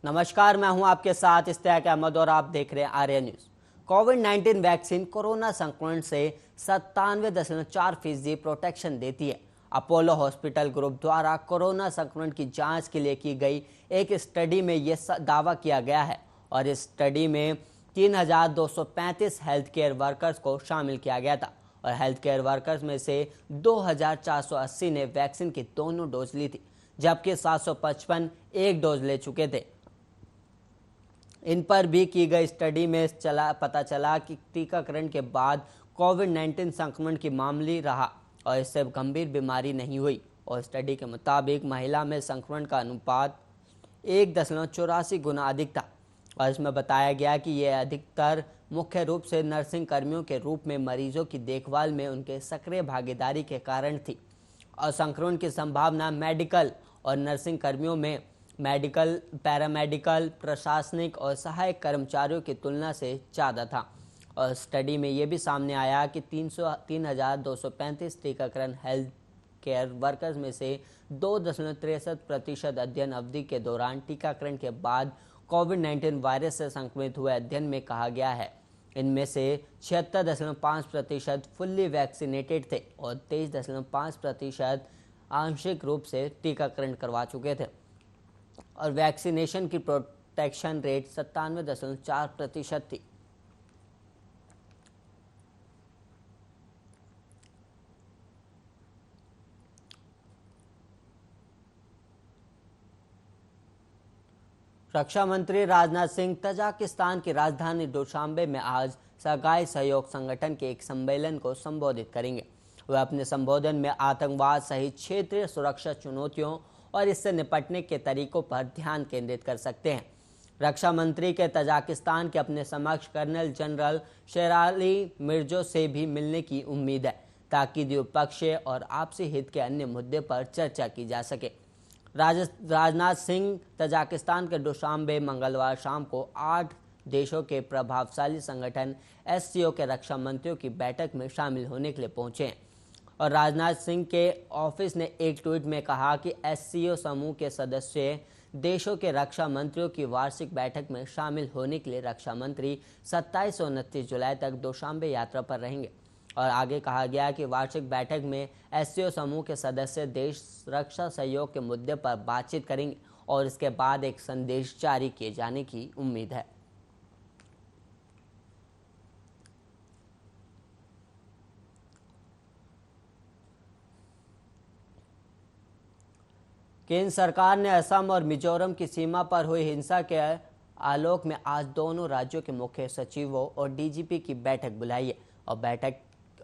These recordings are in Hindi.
नमस्कार, मैं हूं आपके साथ इस्तेक अहमद और आप देख रहे हैं आर्या न्यूज। कोविड-19 वैक्सीन कोरोना संक्रमण से 97.4% प्रोटेक्शन देती है। अपोलो हॉस्पिटल ग्रुप द्वारा कोरोना संक्रमण की जांच के लिए की गई एक स्टडी में यह दावा किया गया है और इस स्टडी में 3,235 हेल्थ केयर वर्कर्स को शामिल किया गया था और हेल्थ केयर वर्कर्स में से 2,480 ने वैक्सीन की दोनों डोज ली थी, जबकि 755 एक डोज ले चुके थे। इन पर भी की गई स्टडी में पता चला कि टीकाकरण के बाद कोविड-19 संक्रमण की मामूली रहा और इससे गंभीर बीमारी नहीं हुई और स्टडी के मुताबिक महिला में संक्रमण का अनुपात 1.84 गुना अधिक था और इसमें बताया गया कि यह अधिकतर मुख्य रूप से नर्सिंग कर्मियों के रूप में मरीजों की देखभाल में उनके सक्रिय भागीदारी के कारण थी और संक्रमण की संभावना मेडिकल और नर्सिंग कर्मियों में मेडिकल, पैरामेडिकल, प्रशासनिक और सहायक कर्मचारियों की तुलना से ज़्यादा था। और स्टडी में ये भी सामने आया कि 3,235 टीकाकरण हेल्थ केयर वर्कर्स में से 2.63% अध्ययन अवधि के दौरान टीकाकरण के बाद कोविड-19 वायरस से संक्रमित हुए। अध्ययन में कहा गया है इनमें से 76.5% फुल्ली वैक्सीनेटेड थे और 23.5% आंशिक रूप से टीकाकरण करवा चुके थे और वैक्सीनेशन की प्रोटेक्शन रेट 97.4% थी। रक्षा मंत्री राजनाथ सिंह तजाकिस्तान की राजधानी दुशांबे में आज शंघाई सहयोग संगठन के एक सम्मेलन को संबोधित करेंगे। वह अपने संबोधन में आतंकवाद सहित क्षेत्रीय सुरक्षा चुनौतियों और इससे निपटने के तरीकों पर ध्यान केंद्रित कर सकते हैं। रक्षा मंत्री के तजाकिस्तान के अपने समक्ष कर्नल जनरल शेराली मिर्जो से भी मिलने की उम्मीद है ताकि द्विपक्षीय और आपसी हित के अन्य मुद्दे पर चर्चा की जा सके। राजनाथ सिंह तजाकिस्तान के दुशांबे मंगलवार शाम को 8 देशों के प्रभावशाली संगठन एससीओ के रक्षा मंत्रियों की बैठक में शामिल होने के लिए पहुंचे हैं और राजनाथ सिंह के ऑफिस ने एक ट्वीट में कहा कि एससीओ समूह के सदस्य देशों के रक्षा मंत्रियों की वार्षिक बैठक में शामिल होने के लिए रक्षा मंत्री 27 और 29 जुलाई तक दुशांबे यात्रा पर रहेंगे और आगे कहा गया कि वार्षिक बैठक में एससीओ समूह के सदस्य देश रक्षा सहयोग के मुद्दे पर बातचीत करेंगे और इसके बाद एक संदेश जारी किए जाने की उम्मीद है। केंद्र सरकार ने असम और मिजोरम की सीमा पर हुई हिंसा के आलोक में आज दोनों राज्यों के मुख्य सचिवों और डीजीपी की बैठक बुलाई है और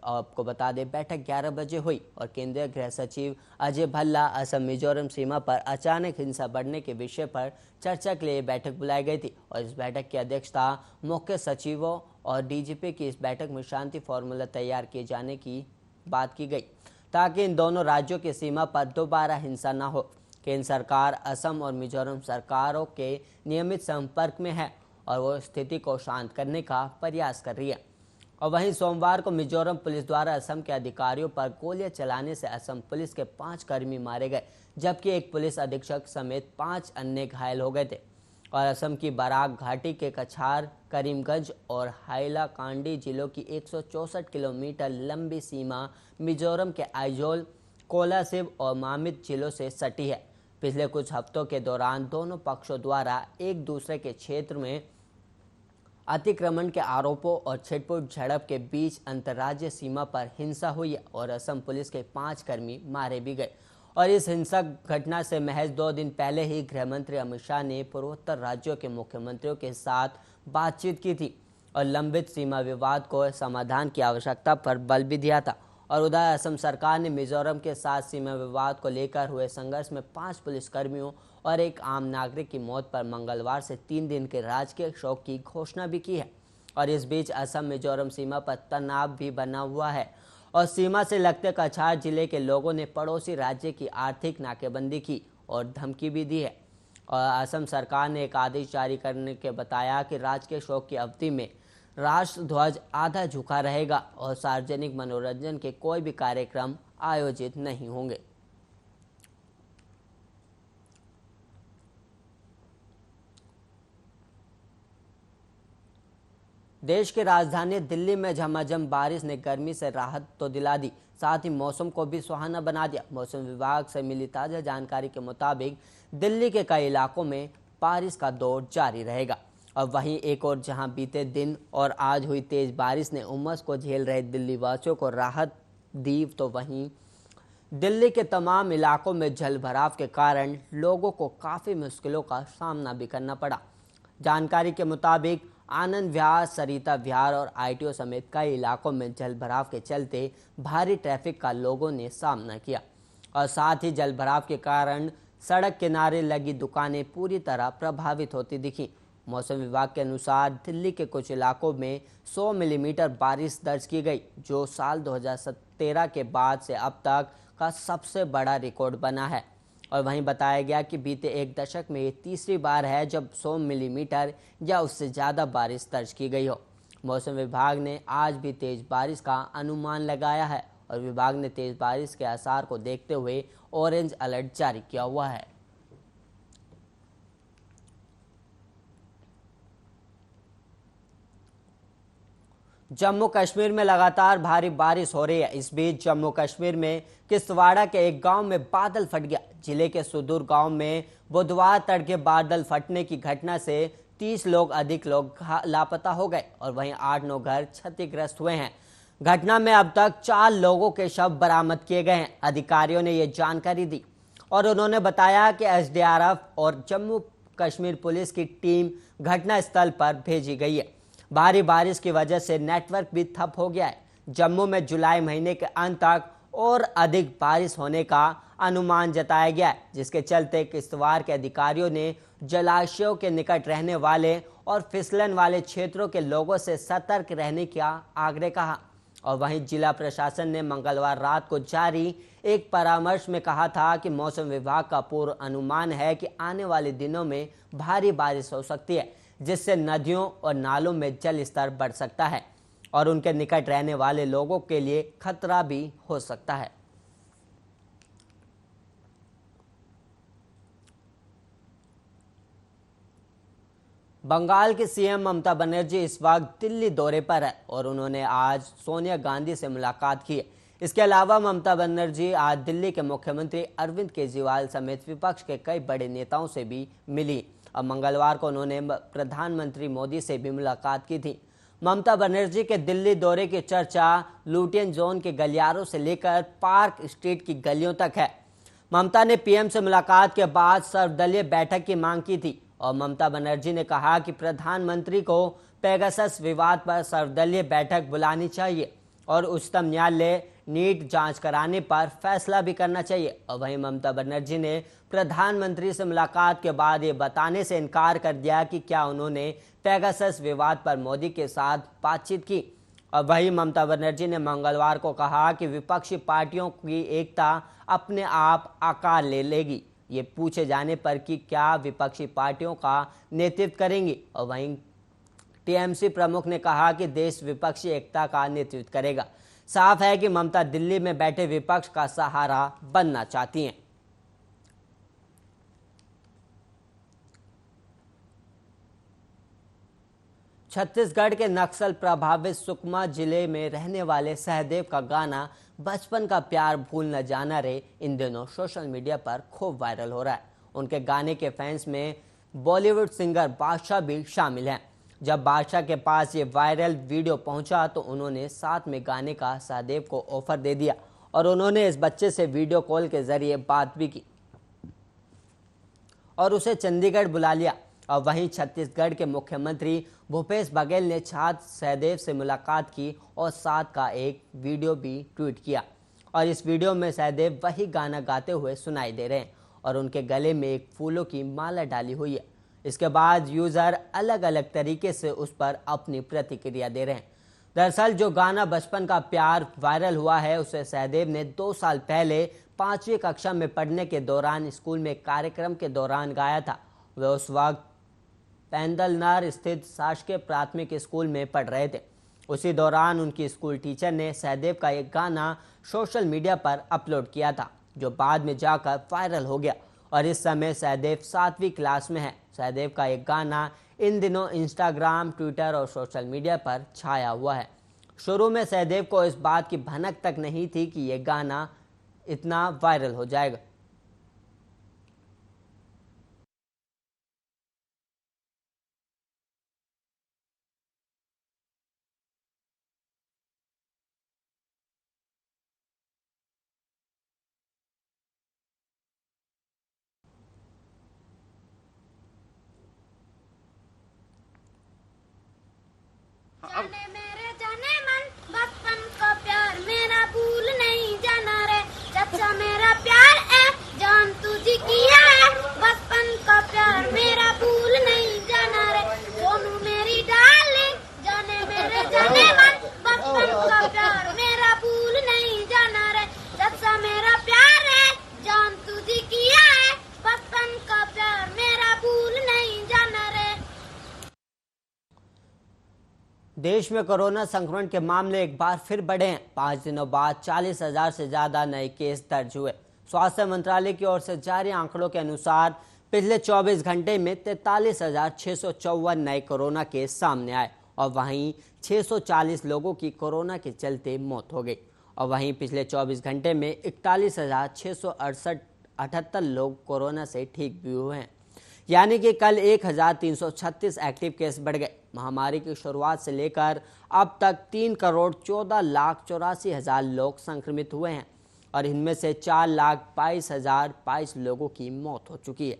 आपको बता दें बैठक 11 बजे हुई और केंद्रीय गृह सचिव अजय भल्ला असम मिजोरम सीमा पर अचानक हिंसा बढ़ने के विषय पर चर्चा के लिए बैठक बुलाई गई थी और इस बैठक की अध्यक्षता मुख्य सचिवों और डीजीपी की इस बैठक में शांति फॉर्मूला तैयार किए जाने की बात की गई ताकि इन दोनों राज्यों की सीमा पर दोबारा हिंसा न हो। केंद्र सरकार असम और मिजोरम सरकारों के नियमित संपर्क में है और वो स्थिति को शांत करने का प्रयास कर रही है और वहीं सोमवार को मिजोरम पुलिस द्वारा असम के अधिकारियों पर गोलियां चलाने से असम पुलिस के 5 कर्मी मारे गए जबकि एक पुलिस अधीक्षक समेत 5 अन्य घायल हो गए थे और असम की बराक घाटी के कछार, करीमगंज और हाइलाकांडी जिलों की 164 किलोमीटर लंबी सीमा मिजोरम के आइजोल, कोलासिब और मामित जिलों से सटी है। पिछले कुछ हफ्तों के दौरान दोनों पक्षों द्वारा एक दूसरे के क्षेत्र में अतिक्रमण के आरोपों और छिटपुट झड़प के बीच अंतर्राज्यीय सीमा पर हिंसा हुई और असम पुलिस के 5 कर्मी मारे भी गए और इस हिंसक घटना से महज 2 दिन पहले ही गृह मंत्री अमित शाह ने पूर्वोत्तर राज्यों के मुख्यमंत्रियों के साथ बातचीत की थी और लंबित सीमा विवाद को समाधान की आवश्यकता पर बल भी दिया था और उधर असम सरकार ने मिजोरम के साथ सीमा विवाद को लेकर हुए संघर्ष में 5 पुलिसकर्मियों और एक आम नागरिक की मौत पर मंगलवार से 3 दिन के राजकीय शोक की घोषणा भी की है और इस बीच असम मिजोरम सीमा पर तनाव भी बना हुआ है और सीमा से लगते कछार जिले के लोगों ने पड़ोसी राज्य की आर्थिक नाकेबंदी की और धमकी भी दी है और असम सरकार ने एक आदेश जारी करने के बताया कि राजकीय शोक की अवधि में राष्ट्र ध्वज आधा झुका रहेगा और सार्वजनिक मनोरंजन के कोई भी कार्यक्रम आयोजित नहीं होंगे। देश की राजधानी दिल्ली में झमाझम बारिश ने गर्मी से राहत तो दिला दी, साथ ही मौसम को भी सुहाना बना दिया। मौसम विभाग से मिली ताज़ा जानकारी के मुताबिक दिल्ली के कई इलाकों में बारिश का दौर जारी रहेगा। और वहीं एक और जहां बीते दिन और आज हुई तेज बारिश ने उमस को झेल रहे दिल्ली वासियों को राहत दी, तो वहीं दिल्ली के तमाम इलाकों में जल भराव के कारण लोगों को काफ़ी मुश्किलों का सामना भी करना पड़ा। जानकारी के मुताबिक आनंद विहार, सरिता विहार और आईटीओ समेत कई इलाकों में जल भराव के चलते भारी ट्रैफिक का लोगों ने सामना किया और साथ ही जल भराव के कारण सड़क किनारे लगी दुकानें पूरी तरह प्रभावित होती दिखी। मौसम विभाग के अनुसार दिल्ली के कुछ इलाकों में 100 मिलीमीटर बारिश दर्ज की गई, जो साल 2013 के बाद से अब तक का सबसे बड़ा रिकॉर्ड बना है। और वहीं बताया गया कि बीते एक दशक में ये तीसरी बार है जब 100 मिलीमीटर या उससे ज़्यादा बारिश दर्ज की गई हो। मौसम विभाग ने आज भी तेज़ बारिश का अनुमान लगाया है और विभाग ने तेज़ बारिश के आसार को देखते हुए ऑरेंज अलर्ट जारी किया हुआ है। जम्मू कश्मीर में लगातार भारी बारिश हो रही है। इस बीच जम्मू कश्मीर में किश्तवाड़ा के एक गांव में बादल फट गया। जिले के सुदूर गांव में बुधवार तड़के बादल फटने की घटना से 30 लोग अधिक लोग लापता हो गए और वहीं 8-9 घर क्षतिग्रस्त हुए हैं। घटना में अब तक 4 लोगों के शव बरामद किए गए हैं। अधिकारियों ने ये जानकारी दी और उन्होंने बताया कि एसडीआरएफ और जम्मू कश्मीर पुलिस की टीम घटनास्थल पर भेजी गई है। भारी बारिश की वजह से नेटवर्क भी ठप हो गया है। जम्मू में जुलाई महीने के अंत तक और अधिक बारिश होने का अनुमान जताया गया है, जिसके चलते किश्तवाड़ के अधिकारियों ने जलाशयों के निकट रहने वाले और फिसलन वाले क्षेत्रों के लोगों से सतर्क रहने का आग्रह कहा। और वहीं जिला प्रशासन ने मंगलवार रात को जारी एक परामर्श में कहा था कि मौसम विभाग का पूर्व अनुमान है कि आने वाले दिनों में भारी बारिश हो सकती है, जिससे नदियों और नालों में जल स्तर बढ़ सकता है और उनके निकट रहने वाले लोगों के लिए खतरा भी हो सकता है। बंगाल की सीएम ममता बनर्जी इस वक्त दिल्ली दौरे पर है और उन्होंने आज सोनिया गांधी से मुलाकात की है। इसके अलावा ममता बनर्जी आज दिल्ली के मुख्यमंत्री अरविंद केजरीवाल समेत विपक्ष के कई बड़े नेताओं से भी मिली। अब मंगलवार को उन्होंने प्रधानमंत्री मोदी से भी मुलाकात की थी। ममता बनर्जी के दिल्ली दौरे की चर्चा लुटियन जोन के गलियारों से लेकर पार्क स्ट्रीट की गलियों तक है। ममता ने पीएम से मुलाकात के बाद सर्वदलीय बैठक की मांग की थी और ममता बनर्जी ने कहा कि प्रधानमंत्री को पेगासस विवाद पर सर्वदलीय बैठक बुलानी चाहिए और उच्चतम न्यायालय नीट जांच कराने पर फैसला भी करना चाहिए। और वहीं ममता बनर्जी ने प्रधानमंत्री से मुलाकात के बाद ये बताने से इनकार कर दिया कि क्या उन्होंने पेगासस विवाद पर मोदी के साथ बातचीत की। और वहीं ममता बनर्जी ने मंगलवार को कहा कि विपक्षी पार्टियों की एकता अपने आप आकार ले लेगी, ये पूछे जाने पर कि क्या विपक्षी पार्टियों का नेतृत्व करेंगी। और वहीं टीएमसी प्रमुख ने कहा कि देश विपक्षी एकता का नेतृत्व करेगा। साफ है कि ममता दिल्ली में बैठे विपक्ष का सहारा बनना चाहती हैं। छत्तीसगढ़ के नक्सल प्रभावित सुकमा जिले में रहने वाले सहदेव का गाना बचपन का प्यार भूल न जाना रे इन दिनों सोशल मीडिया पर खूब वायरल हो रहा है। उनके गाने के फैंस में बॉलीवुड सिंगर बादशाह भी शामिल हैं। जब बादशाह के पास ये वायरल वीडियो पहुंचा तो उन्होंने साथ में गाने का सहदेव को ऑफर दे दिया और उन्होंने इस बच्चे से वीडियो कॉल के जरिए बात भी की और उसे चंडीगढ़ बुला लिया। और वहीं छत्तीसगढ़ के मुख्यमंत्री भूपेश बघेल ने छात्र सहदेव से मुलाकात की और साथ का एक वीडियो भी ट्वीट किया और इस वीडियो में सहदेव वही गाना गाते हुए सुनाई दे रहे हैं और उनके गले में एक फूलों की माला डाली हुई है। इसके बाद यूजर अलग अलग तरीके से उस पर अपनी प्रतिक्रिया दे रहे हैं। दरअसल जो गाना बचपन का प्यार वायरल हुआ है उसे सहदेव ने 2 साल पहले 5वीं कक्षा में पढ़ने के दौरान स्कूल में कार्यक्रम के दौरान गाया था। वे उस वक्त पैंदलनार स्थित शासकीय प्राथमिक स्कूल में पढ़ रहे थे। उसी दौरान उनकी स्कूल टीचर ने सहदेव का एक गाना सोशल मीडिया पर अपलोड किया था, जो बाद में जाकर वायरल हो गया और इस समय सहदेव 7वीं क्लास में है। सहदेव का एक गाना इन दिनों इंस्टाग्राम, ट्विटर और सोशल मीडिया पर छाया हुआ है। शुरू में सहदेव को इस बात की भनक तक नहीं थी कि यह गाना इतना वायरल हो जाएगा। जाने मेरे जाने मन बचपन का प्यार मेरा भूल नहीं जाना रे। चाचा मेरा प्यार है जान तुझे किया है, बचपन का प्यार मेरा भूल नहीं जाना रे। सोनू मेरी डार्लिंग जाने मेरे जाने मन बचपन का प्यार मेरा भूल नहीं जाना रे। चाचा मेरा प्यार है जान तुझे किया है, बचपन का प्यार मेरा भूल नहीं जाना रे। देश में कोरोना संक्रमण के मामले एक बार फिर बढ़े हैं। 5 दिनों बाद 40,000 से ज्यादा नए केस दर्ज हुए। स्वास्थ्य मंत्रालय की ओर से जारी आंकड़ों के अनुसार पिछले 24 घंटे में 43,654 नए कोरोना केस सामने आए और वहीं 640 लोगों की कोरोना के चलते मौत हो गई। और वहीं पिछले 24 घंटे में 41,668 लोग कोरोना से ठीक भी हुए हैं, यानी कि कल 1,336 एक्टिव केस बढ़ गए। महामारी की शुरुआत से लेकर अब तक 3,14,84,000 लोग संक्रमित हुए हैं और इनमें से 4,22,022 लोगों की मौत हो चुकी है।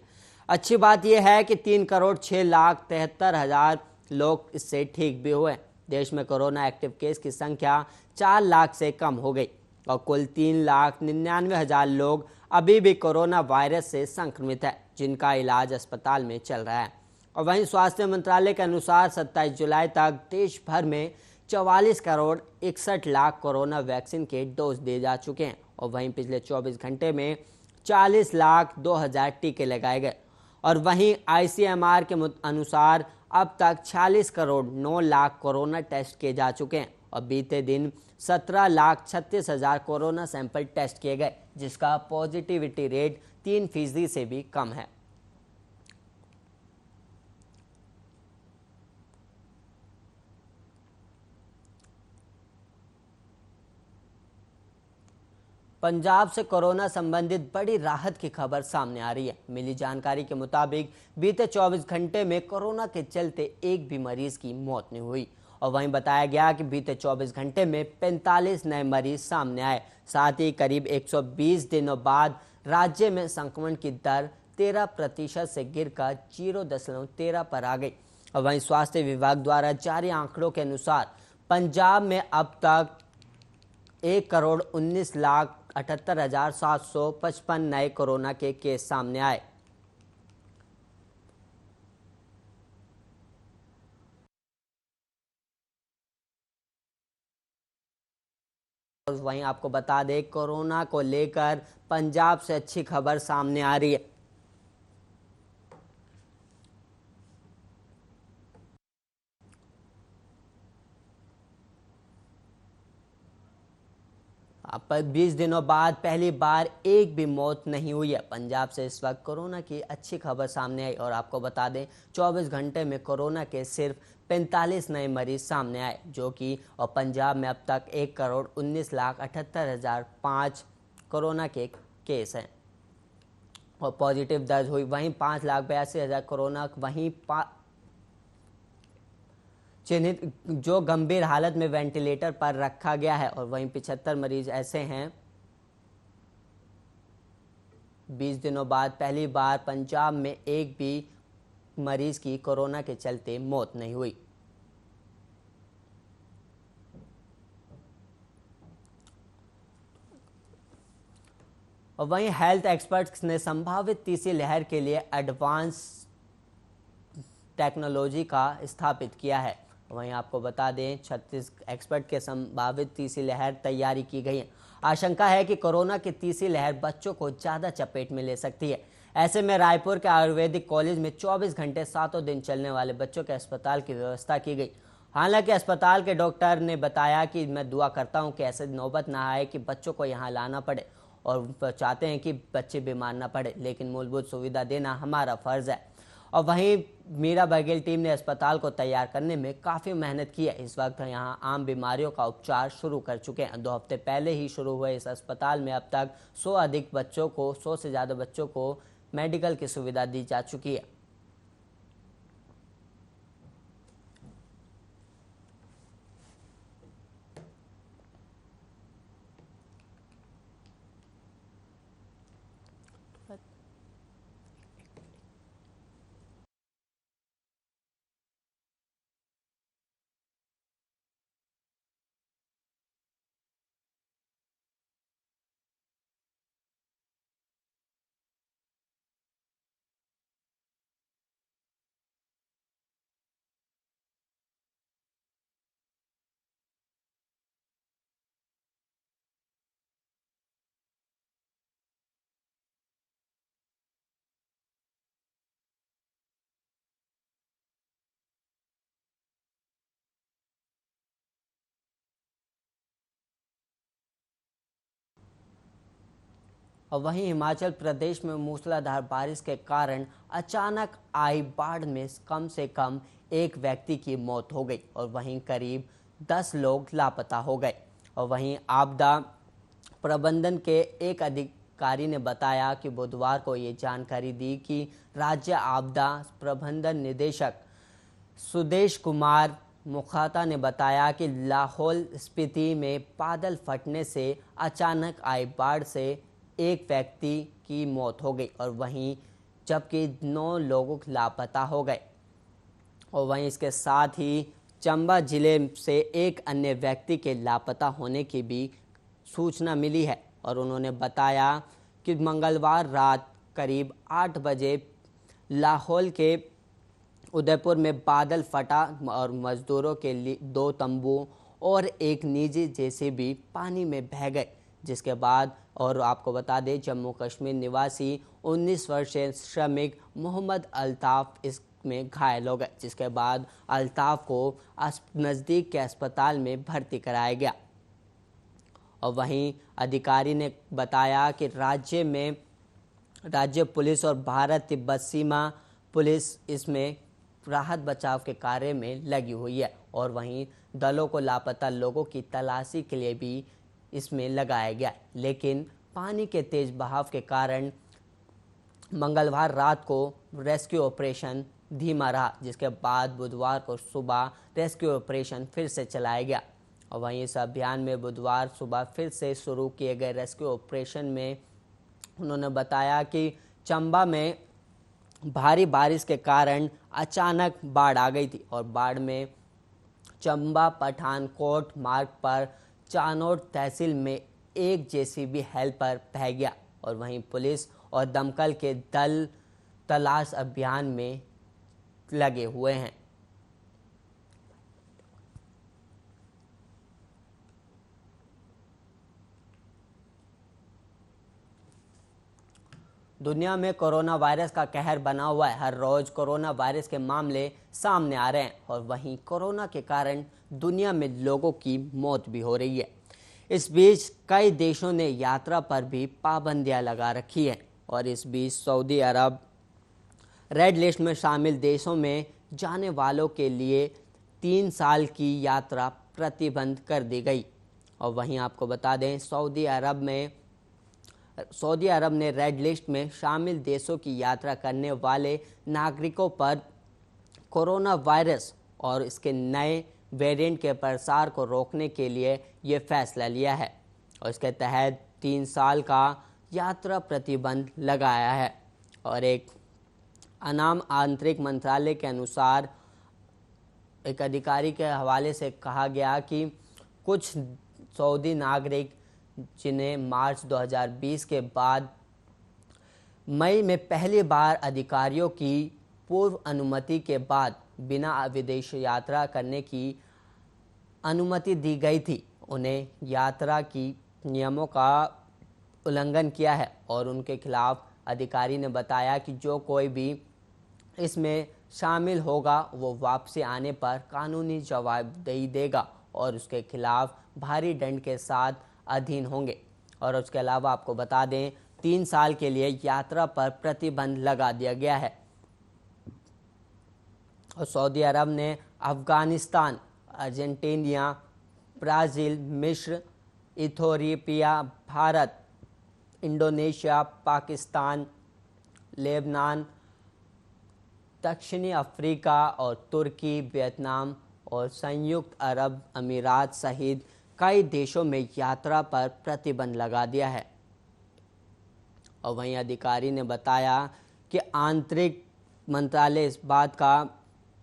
अच्छी बात यह है कि 3,06,73,000 लोग इससे ठीक भी हुए हैं। देश में कोरोना एक्टिव केस की संख्या 4 लाख से कम हो गई और कुल 3,99,000 लोग अभी भी कोरोना वायरस से संक्रमित है, जिनका इलाज अस्पताल में चल रहा है। और वहीं स्वास्थ्य मंत्रालय के अनुसार 27 जुलाई तक देश भर में 44 करोड़ 61 लाख कोरोना वैक्सीन के डोज दिए जा चुके हैं और वहीं पिछले 24 घंटे में 40 लाख 2,000 टीके लगाए गए। और वहीं ICMR के अनुसार अब तक 46 करोड़ 9 लाख कोरोना टेस्ट किए जा चुके हैं और बीते दिन 17,36,000 कोरोना सैंपल टेस्ट किए गए, जिसका पॉजिटिविटी रेट 3% से भी कम है। पंजाब से कोरोना संबंधित बड़ी राहत की खबर सामने आ रही है। मिली जानकारी के मुताबिक बीते 24 घंटे में कोरोना के चलते एक भी मरीज की मौत नहीं हुई और वहीं बताया गया कि बीते 24 घंटे में 45 नए मरीज सामने आए। साथ ही करीब 120 दिनों बाद राज्य में संक्रमण की दर 13% से गिरकर 0.13 पर आ गई। और वहीं स्वास्थ्य विभाग द्वारा जारी आंकड़ों के अनुसार पंजाब में अब तक 1,19,78,755 नए कोरोना के केस सामने आए। वहीं आपको बता दें, कोरोना को लेकर पंजाब से अच्छी खबर सामने आ रही है। अब 20 दिनों बाद पहली बार एक भी मौत नहीं हुई है। पंजाब से इस वक्त कोरोना की अच्छी खबर सामने आई और आपको बता दें 24 घंटे में कोरोना के सिर्फ 45 नए मरीज सामने आए, जो कि और पंजाब में अब तक 1,19,78,005 कोरोना के केस हैं और पॉजिटिव दर्ज हुई। वहीं 5,82,000 कोरोना वहीं चिन्हित जो गंभीर हालत में वेंटिलेटर पर रखा गया है और वहीं 75 मरीज ऐसे हैं। 20 दिनों बाद पहली बार पंजाब में एक भी मरीज की कोरोना के चलते मौत नहीं हुई। और वहीं हेल्थ एक्सपर्ट्स ने संभावित तीसरी लहर के लिए एडवांस टेक्नोलॉजी का स्थापित किया है। वहीं आपको बता दें 36 एक्सपर्ट के संभावित तीसरी लहर तैयारी की गई है। आशंका है कि कोरोना की तीसरी लहर बच्चों को ज़्यादा चपेट में ले सकती है। ऐसे में रायपुर के आयुर्वेदिक कॉलेज में 24 घंटे 7 दिन चलने वाले बच्चों के अस्पताल की व्यवस्था की गई। हालांकि अस्पताल के डॉक्टर ने बताया कि मैं दुआ करता हूं कि ऐसे नौबत ना आए कि बच्चों को यहां लाना पड़े और चाहते हैं कि बच्चे बीमार ना पड़े, लेकिन मूलभूत सुविधा देना हमारा फ़र्ज़ है। और वहीं मीरा बघेल टीम ने अस्पताल को तैयार करने में काफ़ी मेहनत की है। इस वक्त यहां आम बीमारियों का उपचार शुरू कर चुके हैं। 2 हफ्ते पहले ही शुरू हुए इस अस्पताल में अब तक 100 से ज़्यादा बच्चों को मेडिकल की सुविधा दी जा चुकी है। और वहीं हिमाचल प्रदेश में मूसलाधार बारिश के कारण अचानक आई बाढ़ में कम से कम एक व्यक्ति की मौत हो गई और वहीं करीब 10 लोग लापता हो गए। और वहीं आपदा प्रबंधन के एक अधिकारी ने बताया कि बुधवार को ये जानकारी दी कि राज्य आपदा प्रबंधन निदेशक सुदेश कुमार मुखाता ने बताया कि लाहौल स्पीति में बादल फटने से अचानक आई बाढ़ से एक व्यक्ति की मौत हो गई और वहीं जबकि 9 लोग लापता हो गए। और वहीं इसके साथ ही चंबा जिले से एक अन्य व्यक्ति के लापता होने की भी सूचना मिली है। और उन्होंने बताया कि मंगलवार रात करीब 8 बजे लाहौल के उदयपुर में बादल फटा और मजदूरों के लिए 2 तंबू और एक निजी जेसीबी पानी में बह गए, जिसके बाद और आपको बता दें जम्मू कश्मीर निवासी 19 वर्षीय श्रमिक मोहम्मद अल्ताफ़ इसमें घायल हो गए, जिसके बाद अल्ताफ़ को नज़दीक के अस्पताल में भर्ती कराया गया। और वहीं अधिकारी ने बताया कि राज्य पुलिस और भारत तिब्बत सीमा पुलिस इसमें राहत बचाव के कार्य में लगी हुई है और वहीं दलों को लापता लोगों की तलाशी के लिए भी इसमें लगाया गया, लेकिन पानी के तेज बहाव के कारण मंगलवार रात को रेस्क्यू ऑपरेशन धीमा रहा, जिसके बाद बुधवार को सुबह रेस्क्यू ऑपरेशन फिर से चलाया गया। और वहीं इस अभियान में बुधवार सुबह फिर से शुरू किए गए रेस्क्यू ऑपरेशन में उन्होंने बताया कि चंबा में भारी बारिश के कारण अचानक बाढ़ आ गई थी और बाढ़ में चंबा पठानकोट मार्ग पर चानोट तहसील में एक जेसीबी हेल्पर बह गया और वहीं पुलिस और दमकल के दल तलाश अभियान में लगे हुए हैं। दुनिया में कोरोना वायरस का कहर बना हुआ है। हर रोज कोरोना वायरस के मामले सामने आ रहे हैं और वहीं कोरोना के कारण दुनिया में लोगों की मौत भी हो रही है। इस बीच कई देशों ने यात्रा पर भी पाबंदियां लगा रखी है और इस बीच सऊदी अरब रेड लिस्ट में शामिल देशों में जाने वालों के लिए 3 साल की यात्रा प्रतिबंध कर दी गई। और वहीं आपको बता दें सऊदी अरब ने रेड लिस्ट में शामिल देशों की यात्रा करने वाले नागरिकों पर कोरोना वायरस और इसके नए वेरिएंट के प्रसार को रोकने के लिए ये फैसला लिया है और इसके तहत 3 साल का यात्रा प्रतिबंध लगाया है। और एक अनाम आंतरिक मंत्रालय के अनुसार एक अधिकारी के हवाले से कहा गया कि कुछ सऊदी नागरिक जिन्हें मार्च 2020 के बाद मई में पहली बार अधिकारियों की पूर्व अनुमति के बाद बिना विदेश यात्रा करने की अनुमति दी गई थी, उन्हें यात्रा की नियमों का उल्लंघन किया है और उनके खिलाफ अधिकारी ने बताया कि जो कोई भी इसमें शामिल होगा वो वापसी आने पर कानूनी जवाबदेही देगा और उसके खिलाफ भारी दंड के साथ अधीन होंगे। और उसके अलावा आपको बता दें 3 साल के लिए यात्रा पर प्रतिबंध लगा दिया गया है। और सऊदी अरब ने अफगानिस्तान, अर्जेंटीना, ब्राज़ील, मिस्र, Ethiopia, Bharat, Indonesia, Pakistan, Lebanon, दक्षिणी अफ्रीका और तुर्की, वियतनाम और संयुक्त अरब अमीरात सहित कई देशों में यात्रा पर प्रतिबंध लगा दिया है। और वहीं अधिकारी ने बताया कि आंतरिक मंत्रालय इस बात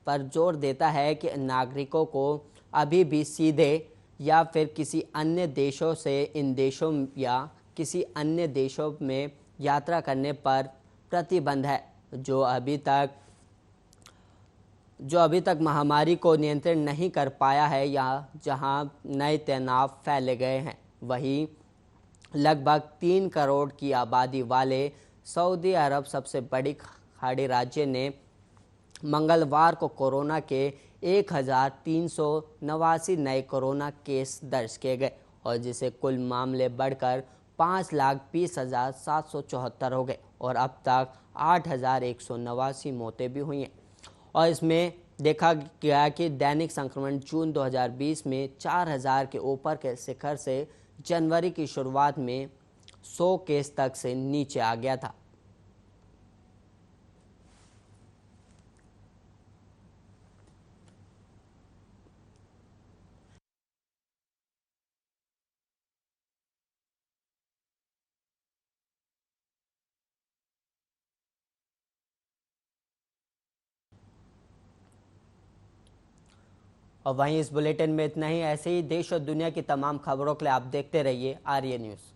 पर जोर देता है कि नागरिकों को अभी भी सीधे या फिर किसी अन्य देशों से इन देशों या किसी अन्य देशों में यात्रा करने पर प्रतिबंध है, जो अभी तक महामारी को नियंत्रित नहीं कर पाया है या जहां नए तनाव फैले गए हैं। वहीं लगभग 3 करोड़ की आबादी वाले सऊदी अरब सबसे बड़ी खाड़ी राज्य ने मंगलवार को कोरोना के 1389 नए कोरोना केस दर्ज किए गए और जिससे कुल मामले बढ़कर 5,20,774 हो गए और अब तक 8,189 मौतें भी हुई हैं। और इसमें देखा गया कि दैनिक संक्रमण जून 2020 में 4,000 के ऊपर के शिखर से जनवरी की शुरुआत में 100 केस तक से नीचे आ गया था। और वहीं इस बुलेटिन में इतना ही। ऐसे ही देश और दुनिया की तमाम खबरों के लिए आप देखते रहिए आर्य न्यूज़।